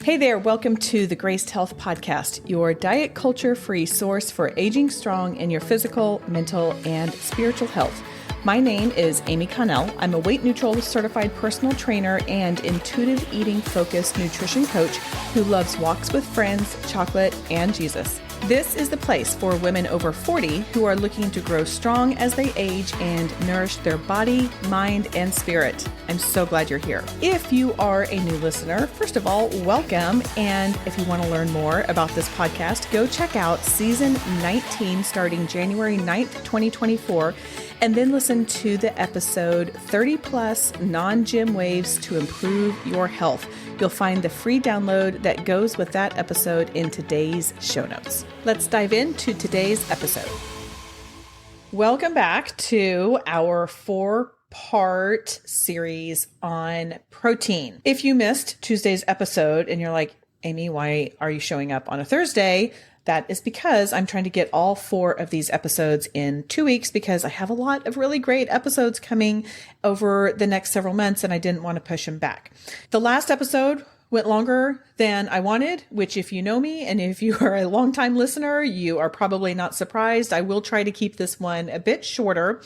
Hey there, welcome to the Graced Health Podcast, your diet culture-free source for aging strong in your physical, mental, and spiritual health. My name is Amy Connell. I'm a weight neutral certified personal trainer and intuitive eating focused nutrition coach who loves walks with friends, chocolate, and Jesus. This is the place for women over 40 who are looking to grow strong as they age and nourish their body, mind, and spirit. I'm so glad you're here. If you are a new listener, first of all, welcome. And if you want to learn more about this podcast, go check out season 19 starting January 9th, 2024. And then listen to the episode 30 plus non-gym ways to improve your health. You'll find the free download that goes with that episode in today's show notes. Let's dive into today's episode. Welcome back to our 4-part series on protein. If you missed Tuesday's episode and you're like, Amy, why are you showing up on a Thursday? That is because I'm trying to get all 4 of these episodes in 2 weeks because I have a lot of really great episodes coming over the next several months and I didn't want to push them back. The last episode went longer than I wanted, which if you know me and if you are a longtime listener, you are probably not surprised. I will try to keep this one a bit shorter.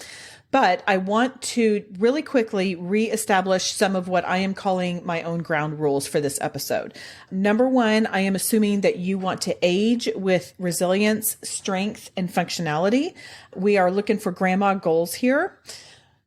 But I want to really quickly reestablish some of what I am calling my own ground rules for this episode. Number 1, I am assuming that you want to age with resilience, strength, and functionality. We are looking for grandma goals here,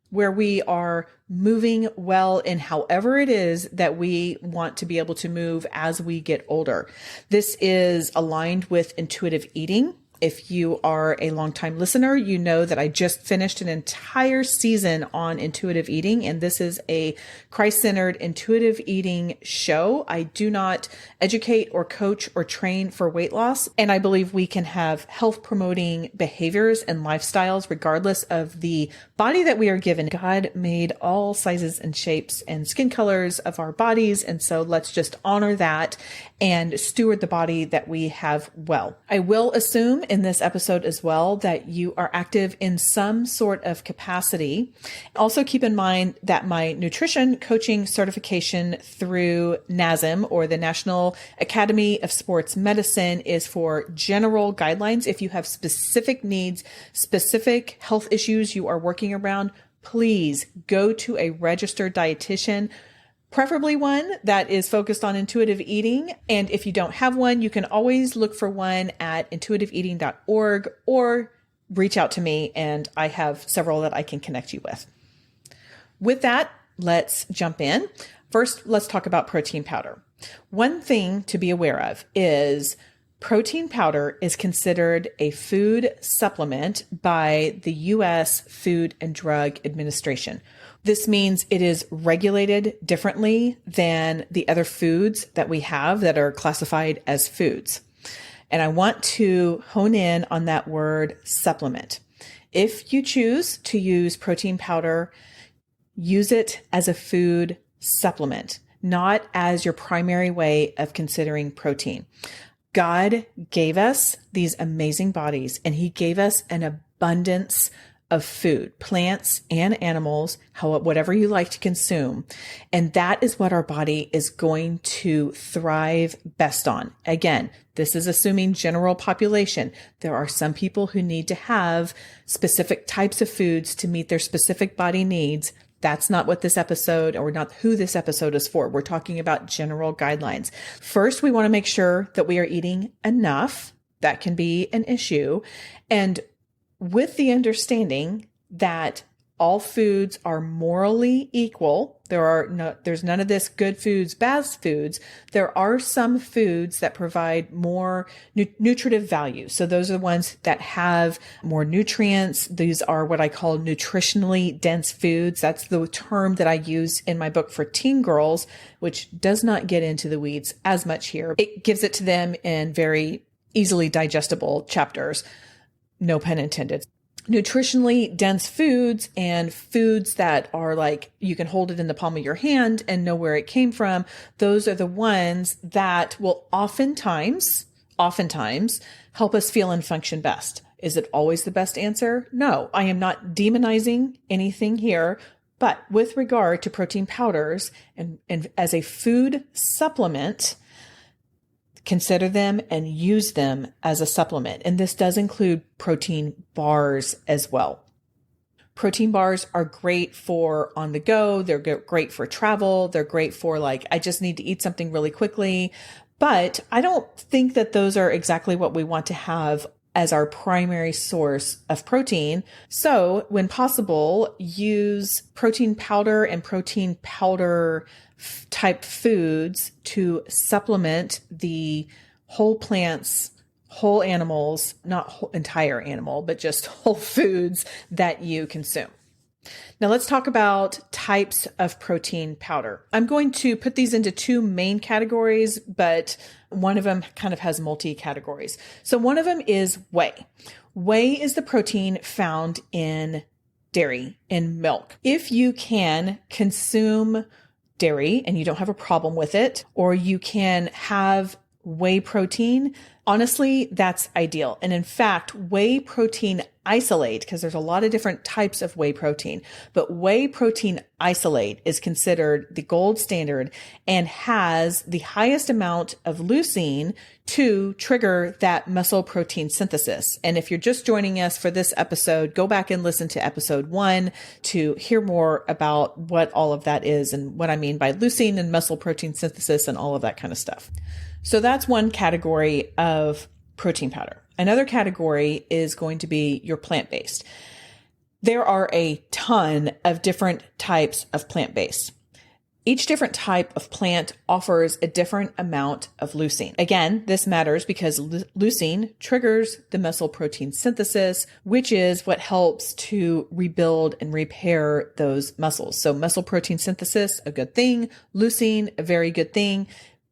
where we are moving well in however it is that we want to be able to move as we get older. This is aligned with intuitive eating. If you are a longtime listener, you know that I just finished an entire season on intuitive eating, and this is a Christ-centered intuitive eating show. I do not educate or coach or train for weight loss, and I believe we can have health-promoting behaviors and lifestyles regardless of the body that we are given. God made all sizes and shapes and skin colors of our bodies, and so let's just honor that and steward the body that we have well. I will assume in this episode as well that you are active in some sort of capacity. Also keep in mind that my nutrition coaching certification through NASM, or the National Academy of Sports Medicine, is for general guidelines. If you have specific needs, specific health issues you are working around, please go to a registered dietitian, preferably one that is focused on intuitive eating. And if you don't have one, you can always look for one at intuitiveeating.org or reach out to me, and I have several that I can connect you with. With that, let's jump in. First, let's talk about protein powder. One thing to be aware of is protein powder is considered a food supplement by the U.S. Food and Drug Administration. This means it is regulated differently than the other foods that we have that are classified as foods. And I want to hone in on that word supplement. If you choose to use protein powder, use it as a food supplement, not as your primary way of considering protein. God gave us these amazing bodies, and He gave us an abundance of food, plants and animals, whatever you like to consume. And that is what our body is going to thrive best on. Again, this is assuming general population. There are some people who need to have specific types of foods to meet their specific body needs. That's not what this episode, or not who this episode is for. We're talking about general guidelines. First, we want to make sure that we are eating enough. That can be an issue. And with the understanding that all foods are morally equal, there's none of this good foods, bad foods. There are some foods that provide more nutritive value. So those are the ones that have more nutrients. These are what I call nutritionally dense foods. That's the term that I use in my book for teen girls, which does not get into the weeds as much here. It gives it to them in very easily digestible chapters. No pun intended. Nutritionally dense foods and foods that are like you can hold it in the palm of your hand and know where it came from. Those are the ones that will oftentimes help us feel and function best. Is it always the best answer? No, I am not demonizing anything here. But with regard to protein powders and as a food supplement, consider them and use them as a supplement. And this does include protein bars as well. Protein bars are great for on the go. They're great for travel. They're great for I just need to eat something really quickly. But I don't think that those are exactly what we want to have as our primary source of protein. So when possible, use protein powder and protein powder type foods to supplement the whole plants, whole animals, not whole, entire animal, but just whole foods that you consume. Now let's talk about types of protein powder. I'm going to put these into two main categories, but one of them kind of has multi-categories. So one of them is whey. Whey is the protein found in dairy, in milk. If you can consume dairy and you don't have a problem with it, or you can have whey protein, honestly, that's ideal. And in fact, whey protein isolate, because there's a lot of different types of whey protein, but whey protein isolate is considered the gold standard and has the highest amount of leucine to trigger that muscle protein synthesis. And if you're just joining us for this episode, go back and listen to episode 1 to hear more about what all of that is and what I mean by leucine and muscle protein synthesis and all of that kind of stuff. So that's one category of protein powder. Another category is going to be your plant-based. There are a ton of different types of plant-based. Each different type of plant offers a different amount of leucine. Again, this matters because leucine triggers the muscle protein synthesis, which is what helps to rebuild and repair those muscles. So muscle protein synthesis, a good thing. Leucine, a very good thing.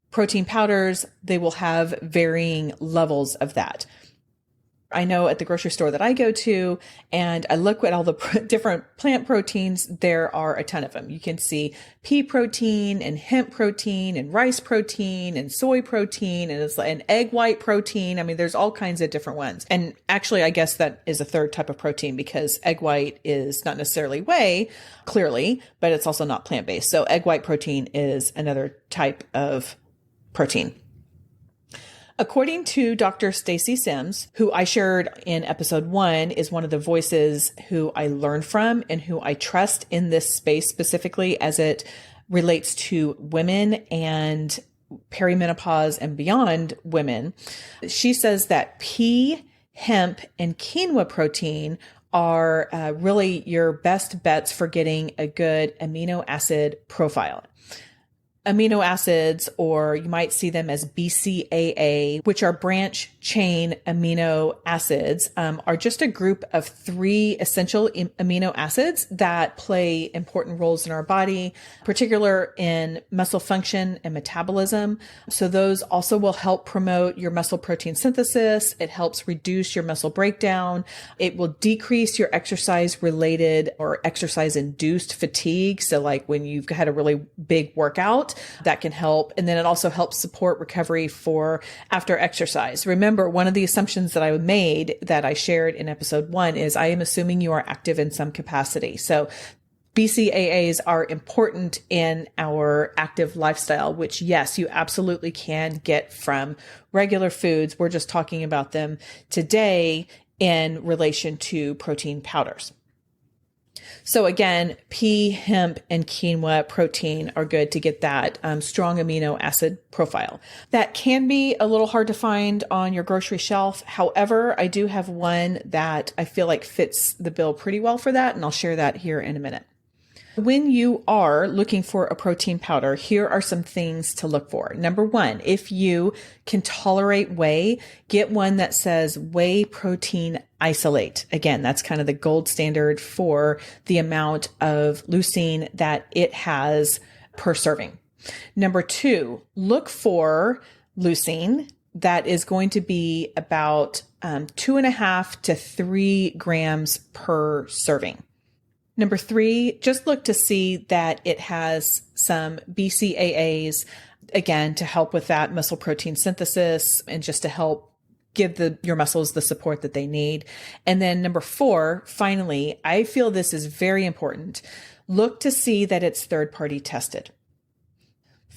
Protein powders, they will have varying levels of that. I know at the grocery store that I go to and I look at all the different plant proteins, there are a ton of them. You can see pea protein and hemp protein and rice protein and soy protein and egg white protein. I mean, there's all kinds of different ones. And actually, I guess that is a third type of protein because egg white is not necessarily whey, clearly, but it's also not plant-based. So egg white protein is another type of protein. According to Dr. Stacy Sims, who I shared in episode 1, is one of the voices who I learned from and who I trust in this space specifically as it relates to women and perimenopause and beyond women. She says that pea, hemp, and quinoa protein are really your best bets for getting a good amino acid profile. Amino acids, or you might see them as BCAA, which are branch chain amino acids, are just a group of 3 essential amino acids that play important roles in our body, particular in muscle function and metabolism. So those also will help promote your muscle protein synthesis. It helps reduce your muscle breakdown. It will decrease your exercise related or exercise induced fatigue. So like when you've had a really big workout, that can help. And then it also helps support recovery for after exercise. Remember, one of the assumptions that I made that I shared in episode 1 is I am assuming you are active in some capacity. So BCAAs are important in our active lifestyle, which yes, you absolutely can get from regular foods. We're just talking about them today in relation to protein powders. So again, pea, hemp, and quinoa protein are good to get that strong amino acid profile. That can be a little hard to find on your grocery shelf. However, I do have one that I feel like fits the bill pretty well for that, and I'll share that here in a minute. When you are looking for a protein powder, here are some things to look for. Number 1, if you can tolerate whey, get one that says whey protein isolate. Again, that's kind of the gold standard for the amount of leucine that it has per serving. Number 2, look for leucine that is going to be about 2.5 to 3 grams per serving. Number 3, just look to see that it has some BCAAs, again, to help with that muscle protein synthesis and just to help give your muscles the support that they need. And then number 4, finally, I feel this is very important. Look to see that it's third-party tested.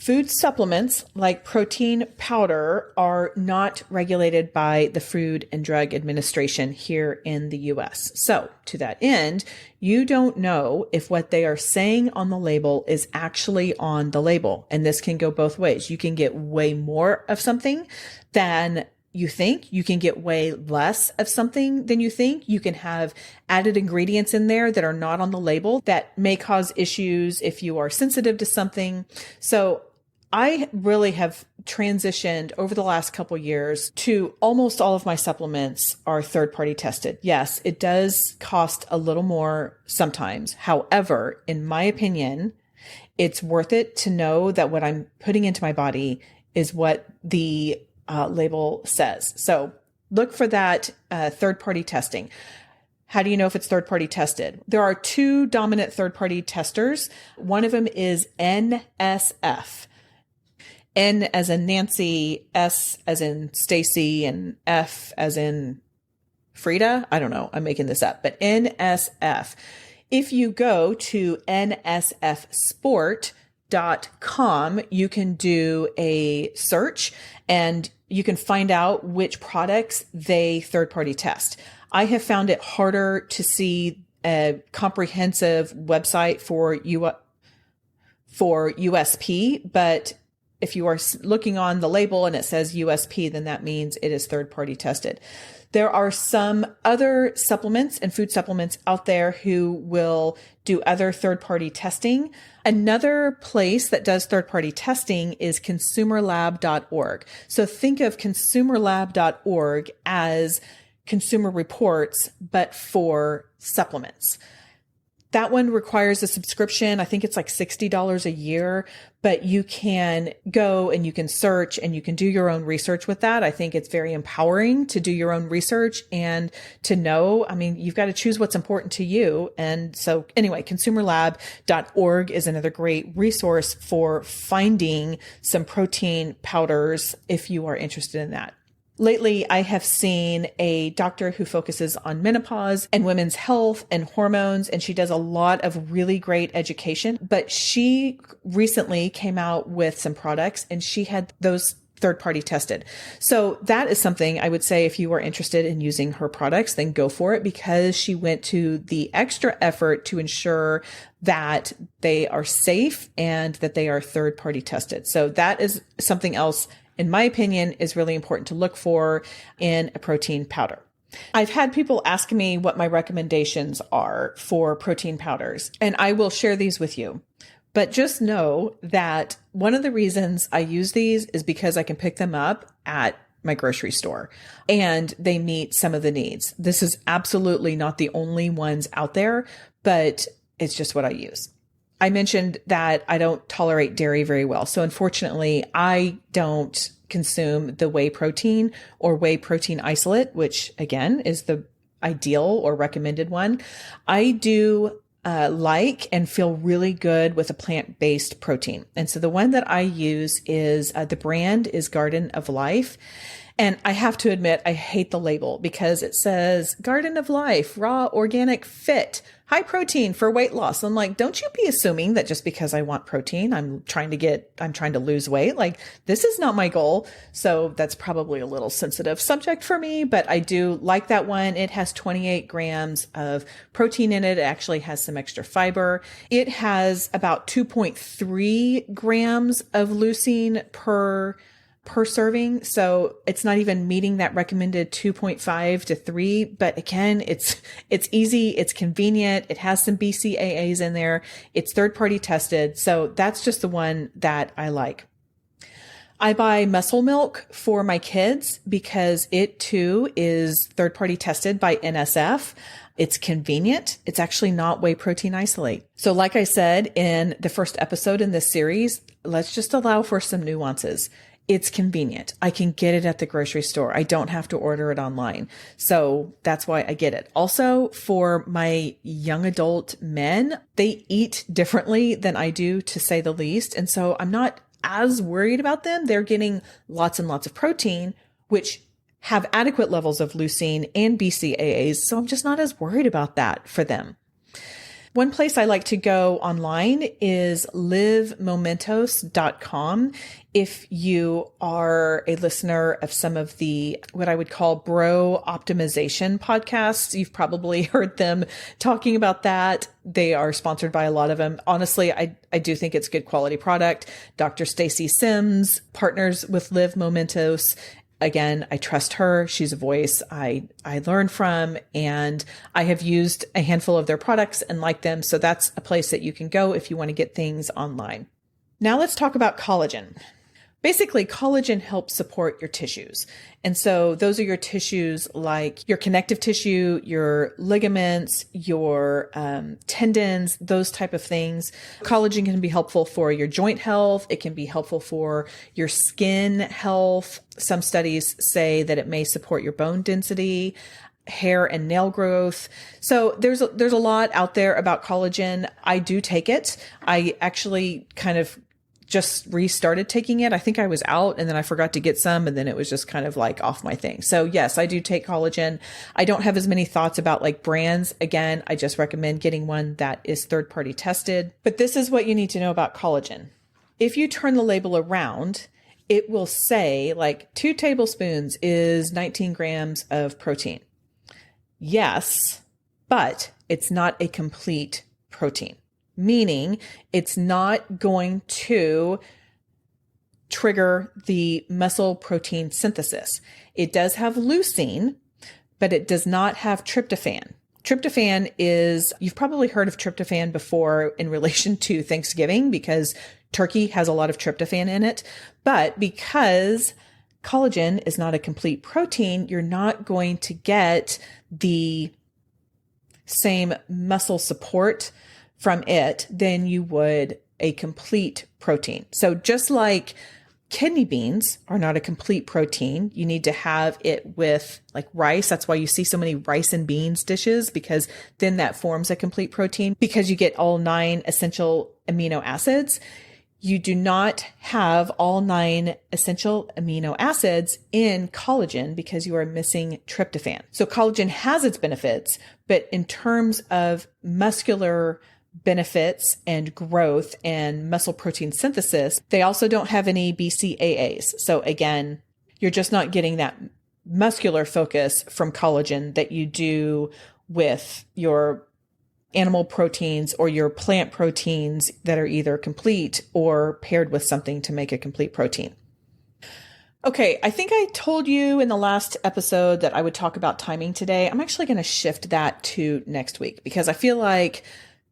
Food supplements like protein powder are not regulated by the Food and Drug Administration here in the US. So to that end, you don't know if what they are saying on the label is actually on the label. And this can go both ways. You can get way more of something than you think. You can get way less of something than you think. You can have added ingredients in there that are not on the label that may cause issues if you are sensitive to something. So I really have transitioned over the last couple years to almost all of my supplements are third-party tested. Yes, it does cost a little more sometimes. However, in my opinion, it's worth it to know that what I'm putting into my body is what the label says. So look for that third-party testing. How do you know if it's third-party tested? There are two dominant third-party testers. One of them is NSF. N as in Nancy, S as in Stacy, and F as in Frida. I don't know. I'm making this up, but NSF. If you go to nsfsport.com, you can do a search and you can find out which products they third-party test. I have found it harder to see a comprehensive website for USP, but if you are looking on the label and it says USP, then that means it is third-party tested. There are some other supplements and food supplements out there who will do other third-party testing. Another place that does third-party testing is consumerlab.org. So think of consumerlab.org as Consumer Reports, but for supplements. That one requires a subscription. I think it's like $60 a year, but you can go and you can search and you can do your own research with that. I think it's very empowering to do your own research and to know, I mean, you've got to choose what's important to you. And so anyway, consumerlab.org is another great resource for finding some protein powders if you are interested in that. Lately, I have seen a doctor who focuses on menopause and women's health and hormones, and she does a lot of really great education. But she recently came out with some products and she had those third-party tested. So that is something I would say if you are interested in using her products, then go for it, because she went to the extra effort to ensure that they are safe and that they are third-party tested. So that is something else, in my opinion, is really important to look for in a protein powder. I've had people ask me what my recommendations are for protein powders, and I will share these with you. But just know that one of the reasons I use these is because I can pick them up at my grocery store and they meet some of the needs. This is absolutely not the only ones out there, but it's just what I use. I mentioned that I don't tolerate dairy very well. So unfortunately, I don't consume the whey protein or whey protein isolate, which again is the ideal or recommended one. I do like and feel really good with a plant-based protein. And so the one that I use is, the brand is Garden of Life. And I have to admit, I hate the label because it says Garden of Life, raw, organic, fit, high protein for weight loss. I'm like, don't you be assuming that just because I want protein, I'm trying to lose weight. Like, this is not my goal. So that's probably a little sensitive subject for me, but I do like that one. It has 28 grams of protein in it. It actually has some extra fiber. It has about 2.3 grams of leucine per serving. So it's not even meeting that recommended 2.5 to 3. But again, it's easy. It's convenient. It has some BCAAs in there. It's third-party tested. So that's just the one that I like. I buy muscle milk for my kids because it too is third-party tested by NSF. It's convenient. It's actually not whey protein isolate. So like I said in the first episode in this series, let's just allow for some nuances. It's convenient. I can get it at the grocery store. I don't have to order it online. So that's why I get it. Also, for my young adult men, they eat differently than I do, to say the least. And so I'm not as worried about them. They're getting lots and lots of protein, which have adequate levels of leucine and BCAAs. So I'm just not as worried about that for them. One place I like to go online is livemomentos.com. If you are a listener of some of the, what I would call bro optimization podcasts, you've probably heard them talking about that. They are sponsored by a lot of them. Honestly, I do think it's good quality product. Dr. Stacy Sims partners with Live Momentos. Again, I trust her. She's a voice I learn from, and I have used a handful of their products and like them. So that's a place that you can go if you want to get things online. Now let's talk about collagen. Basically, collagen helps support your tissues. And so those are your tissues like your connective tissue, your ligaments, your tendons, those type of things. Collagen can be helpful for your joint health. It can be helpful for your skin health. Some studies say that it may support your bone density, hair and nail growth. So there's a lot out there about collagen. I do take it. I actually kind of just restarted taking it. I think I was out and then I forgot to get some, and then it was just kind of like off my thing. So yes, I do take collagen. I don't have as many thoughts about like brands. Again, I just recommend getting one that is third-party tested. But this is what you need to know about collagen. If you turn the label around, it will say like 2 tablespoons is 19 grams of protein. Yes, but it's not a complete protein. Meaning it's not going to trigger the muscle protein synthesis. It does have leucine, but it does not have tryptophan. Tryptophan is, you've probably heard of tryptophan before in relation to Thanksgiving because turkey has a lot of tryptophan in it. But because collagen is not a complete protein, you're not going to get the same muscle support from it than you would a complete protein. So just like kidney beans are not a complete protein, you need to have it with like rice. That's why you see so many rice and beans dishes, because then that forms a complete protein because you get all 9 essential amino acids. You do not have all 9 essential amino acids in collagen because you are missing tryptophan. So collagen has its benefits, but in terms of muscular benefits and growth and muscle protein synthesis, they also don't have any BCAAs. So again, you're just not getting that muscular focus from collagen that you do with your animal proteins or your plant proteins that are either complete or paired with something to make a complete protein. Okay, I think I told you in the last episode that I would talk about timing today. I'm actually going to shift that to next week because I feel like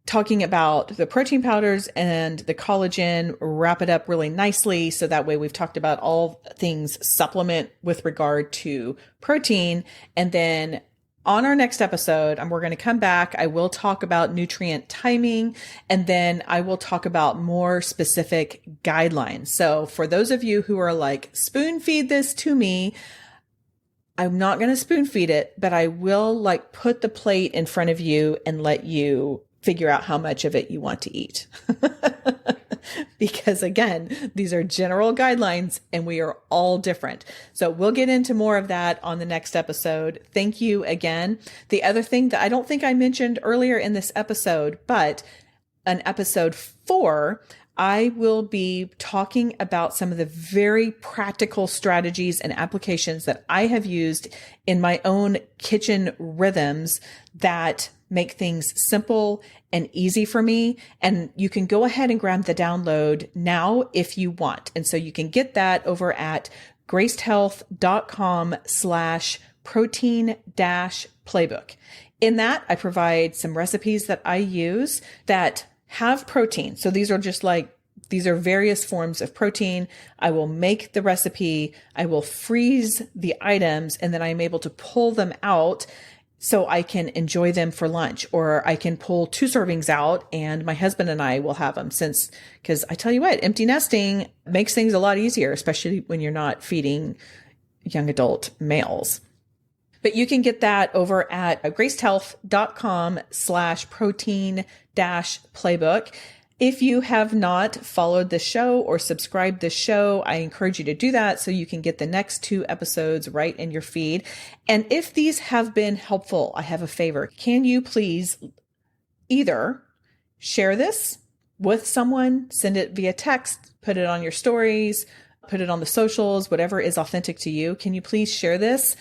talking about the protein powders and the collagen wrap it up really nicely. So that way we've talked about all things supplement with regard to protein. And then on our next episode, we're going to come back. I will talk about nutrient timing, and then I will talk about more specific guidelines. So for those of you who are like, spoon feed this to me, I'm not going to spoon feed it, but I will like put the plate in front of you and let you figure out how much of it you want to eat. Because again, these are general guidelines and we are all different. So we'll get into more of that on the next episode. Thank you again. The other thing that I don't think I mentioned earlier in this episode, but on episode 4, I will be talking about some of the very practical strategies and applications that I have used in my own kitchen rhythms that make things simple and easy for me. And you can go ahead and grab the download now if you want. And so you can get that over at gracedhealth.com/protein-playbook. In that, I provide some recipes that I use that have protein. So these are various forms of protein. I will make the recipe. I will freeze the items, and then I'm able to pull them out so I can enjoy them for lunch, or I can pull 2 servings out and my husband and I will have them because I tell you what, empty nesting makes things a lot easier, especially when you're not feeding young adult males. But you can get that over at gracedhealth.com/protein-playbook. If you have not followed the show or subscribed the show, I encourage you to do that so you can get the next 2 episodes right in your feed. And if these have been helpful, I have a favor. Can you please either share this with someone, send it via text, put it on your stories, put it on the socials, whatever is authentic to you. Can you please share this?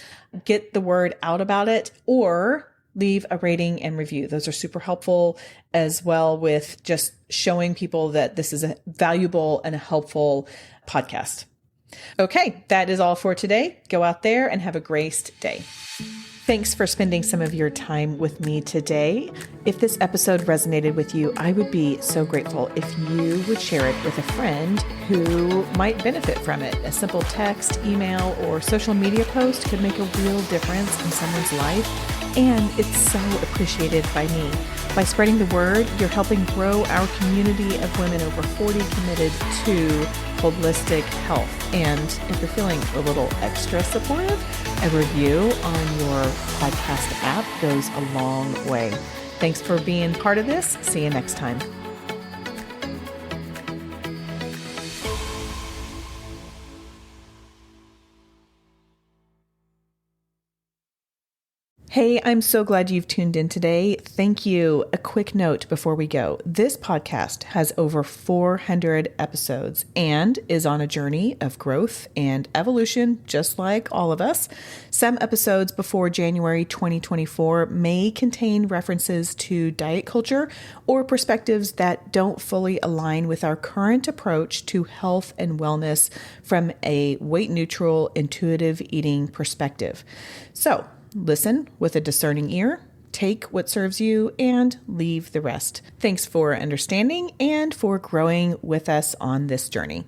Get the word out about it, or leave a rating and review. Those are super helpful, as well with just showing people that this is a valuable and a helpful podcast. Okay, that is all for today. Go out there and have a graced day. Thanks for spending some of your time with me today. If this episode resonated with you, I would be so grateful if you would share it with a friend who might benefit from it. A simple text, email, or social media post could make a real difference in someone's life, and it's so appreciated by me. By spreading the word, you're helping grow our community of women over 40 committed to holistic health. And if you're feeling a little extra supportive, a review on your podcast app goes a long way. Thanks for being part of this. See you next time. Hey, I'm so glad you've tuned in today. Thank you. A quick note before we go. This podcast has over 400 episodes and is on a journey of growth and evolution, just like all of us. Some episodes before January 2024 may contain references to diet culture or perspectives that don't fully align with our current approach to health and wellness from a weight neutral, intuitive eating perspective. So, listen with a discerning ear, take what serves you, and leave the rest. Thanks for understanding and for growing with us on this journey.